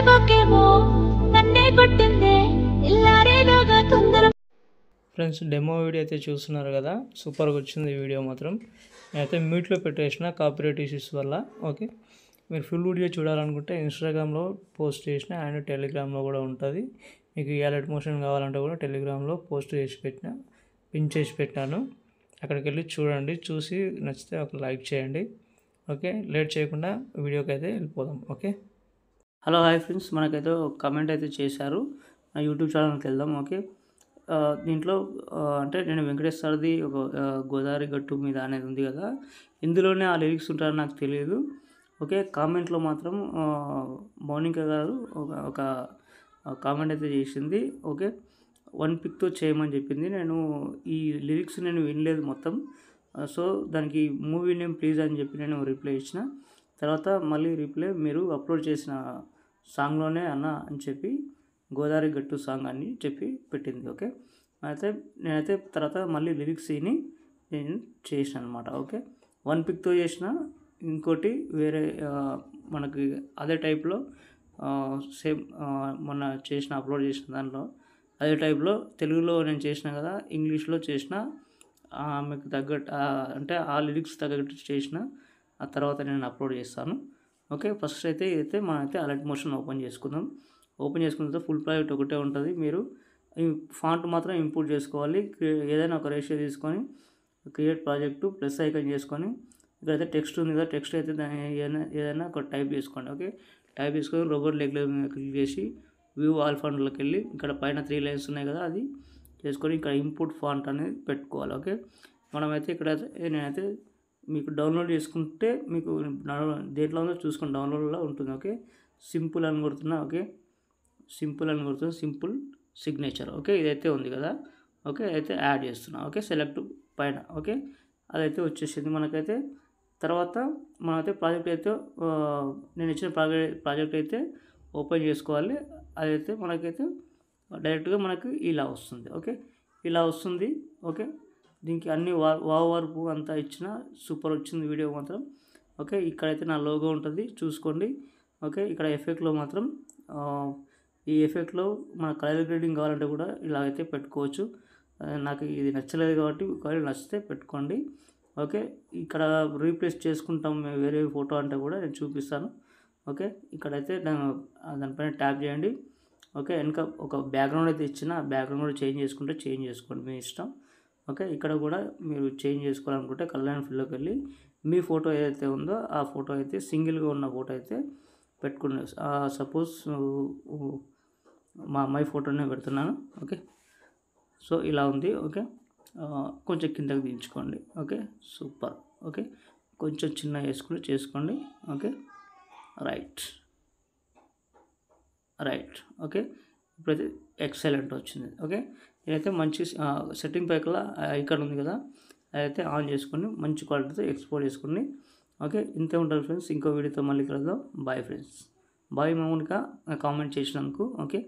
దెబ్బకేమో నన్నే కొట్టిందే ఇల్లారేలోగా తొందర. Friends, demo video అయితే చూస్తున్నారు కదా, సూపర్గా వచ్చింది ఈ వీడియో మాత్రం. నేనైతే మ్యూట్లో పెట్టేసిన కాపీరైట్ ఇష్యూస్ వల్ల. ఓకే, మీరు ఫుల్ వీడియో చూడాలనుకుంటే ఇన్స్టాగ్రామ్లో పోస్ట్ చేసిన అండ్ టెలిగ్రామ్లో కూడా ఉంటుంది. మీకు ఈ అలర్ట్ మోషన్ కావాలంటే కూడా టెలిగ్రామ్లో పోస్ట్ చేసి పెట్టిన, పిన్ చేసి పెట్టాను. అక్కడికి వెళ్ళి చూడండి, చూసి నచ్చితే ఒక లైక్ చేయండి. ఓకే, లేట్ చేయకుండా వీడియోకి అయితే వెళ్ళిపోదాం. ఓకే, హలో హాయ్ ఫ్రెండ్స్, మనకైతే ఒక కమెంట్ అయితే చేశారు. నా యూట్యూబ్ ఛానల్కి వెళ్దాం. ఓకే, దీంట్లో అంటే నేను వెంకటేష్ సార్ది ఒక గోదావరి గట్టు మీద అనేది ఉంది కదా, ఇందులోనే ఆ లిరిక్స్ ఉంటారని నాకు తెలియదు. ఓకే, కామెంట్లో మాత్రం మౌనిక గారు ఒక కామెంట్ అయితే చేసింది. ఓకే, 1 పిక్తో చేయమని చెప్పింది. నేను ఈ లిరిక్స్ నేను వినలేదు మొత్తం. సో దానికి మూవీ నేమ్ ప్లీజ్ అని చెప్పి నేను రిప్లై ఇచ్చిన. తర్వాత మళ్ళీ రిప్లై మీరు అప్లోడ్ చేసిన సాంగ్లోనే అన్న అని చెప్పి గోదావరి గట్టు సాంగ్ అని చెప్పి పెట్టింది. ఓకే, నేనైతే తర్వాత మళ్ళీ లిరిక్స్ విని నేను చేసిన అనమాట. ఓకే, 1 పిక్తో చేసిన. ఇంకోటి వేరే మనకి అదే టైప్లో సేమ్ మొన్న చేసిన అప్లోడ్ చేసిన దాంట్లో అదే టైప్లో తెలుగులో నేను చేసిన కదా, ఇంగ్లీష్లో చేసిన. మీకు తగ్గట్టు అంటే ఆ లిరిక్స్ తగ్గట్టు చేసిన. ఆ తర్వాత నేను అప్లోడ్ చేస్తాను. ఓకే, ఫస్ట్ అయితే ఇదైతే మనమైతే అలర్ట్ మోషన్ ఓపెన్ చేసుకుందాం. ఓపెన్ చేసుకున్న తర్వాత ఫుల్ ప్రాజెక్ట్ ఒకటే ఉంటుంది. మీరు ఈ ఫాంట్ మాత్రం ఇంపోర్ట్ చేసుకోవాలి. ఏదైనా ఒక రేషియో తీసుకొని క్రియేట్ ప్రాజెక్టు ప్లస్ ఐకాన్ చేసుకొని ఇక్కడైతే టెక్స్ట్ ఉంది కదా, టెక్స్ట్ అయితే దాన్ని ఏదైనా ఒక టైప్ చేసుకోండి. ఓకే, టైప్ చేసుకొని రోబోట్ లెగ్ క్లిక్ చేసి వ్యూ ఆల్ ఫాంట్లోకి వెళ్ళి ఇక్కడ పైన 3 లైన్స్ ఉన్నాయి కదా, అది చేసుకొని ఇక్కడ ఇంపుట్ ఫాంట్ అనేది పెట్టుకోవాలి. ఓకే, మనమైతే ఇక్కడ నేనైతే మీకు డౌన్లోడ్ చేసుకుంటే మీకు దేంట్లో ఉందో చూసుకొని డౌన్లోడ్లో ఉంటుంది. ఓకే, సింపుల్ అని కొడుతున్నా. ఓకే, సింపుల్ అని కొడుతున్నా, సింపుల్ సిగ్నేచర్. ఓకే, ఇదైతే ఉంది కదా. ఓకే, అయితే యాడ్ చేస్తున్నా. ఓకే, సెలెక్ట్ పైన. ఓకే, అదైతే వచ్చేసింది మనకైతే. తర్వాత మనమైతే ప్రాజెక్ట్ అయితే నేను ఇచ్చిన ప్రాజెక్ట్ అయితే ఓపెన్ చేసుకోవాలి. అదైతే మనకైతే డైరెక్ట్గా మనకు ఇలా వస్తుంది. ఓకే, ఇలా వస్తుంది. ఓకే, దీనికి అన్ని వార్పు అంతా ఇచ్చిన, సూపర్ వచ్చింది వీడియో మాత్రం. ఓకే, ఇక్కడైతే నా లోగో ఉంటుంది, చూసుకోండి. ఓకే, ఇక్కడ ఎఫెక్ట్లో మాత్రం ఈ ఎఫెక్ట్లో మన కలర్ గ్రేడింగ్ కావాలంటే కూడా ఇలాగైతే పెట్టుకోవచ్చు. నాకు ఇది నచ్చలేదు కాబట్టి ఒకవేళ నచ్చితే పెట్టుకోండి. ఓకే, ఇక్కడ రీప్లేస్ చేసుకుంటాం వేరే ఫోటో అంటే కూడా నేను చూపిస్తాను. ఓకే, ఇక్కడైతే దానిపైన ట్యాప్ చేయండి. ఓకే, వెనక ఒక బ్యాక్గ్రౌండ్ అయితే ఇచ్చిన, ఆ బ్యాక్గ్రౌండ్ కూడా చేంజ్ చేసుకుంటే చేంజ్ చేసుకోండి, మీ ఇష్టం. ఓకే, ఇక్కడ కూడా మీరు చేంజ్ చేసుకోవాలనుకుంటే కలర్ అండ్ ఫిల్లోకి వెళ్ళి మీ ఫోటో ఏదైతే ఉందో ఆ ఫోటో అయితే సింగిల్గా ఉన్న ఫోటో అయితే పెట్టుకుని, సపోజ్ మా అమ్మాయి ఫోటోనే పెడుతున్నాను. ఓకే, సో ఇలా ఉంది. ఓకే, కొంచెం కిందకి దించుకోండి. Okay, super. ఓకే, కొంచెం చిన్న వేసుకుని చేసుకోండి. Okay, right. ఓకే, ఇప్పుడైతే ఎక్సలెంట్ వచ్చింది. ఓకే, నేనైతే మంచి సెట్టింగ్ పైకల్లా ఐకాన్ ఉంది కదా, అదైతే ఆన్ చేసుకొని మంచి క్వాలిటీతో ఎక్స్పోర్ట్ చేసుకోండి. ఓకే, ఇంతే ఉంటుంది ఫ్రెండ్స్. ఇంకో వీడియోతో మళ్ళీ కలుద్దాం. Bye friends. Bye Mounika comment చేసినందుకు. ఓకే.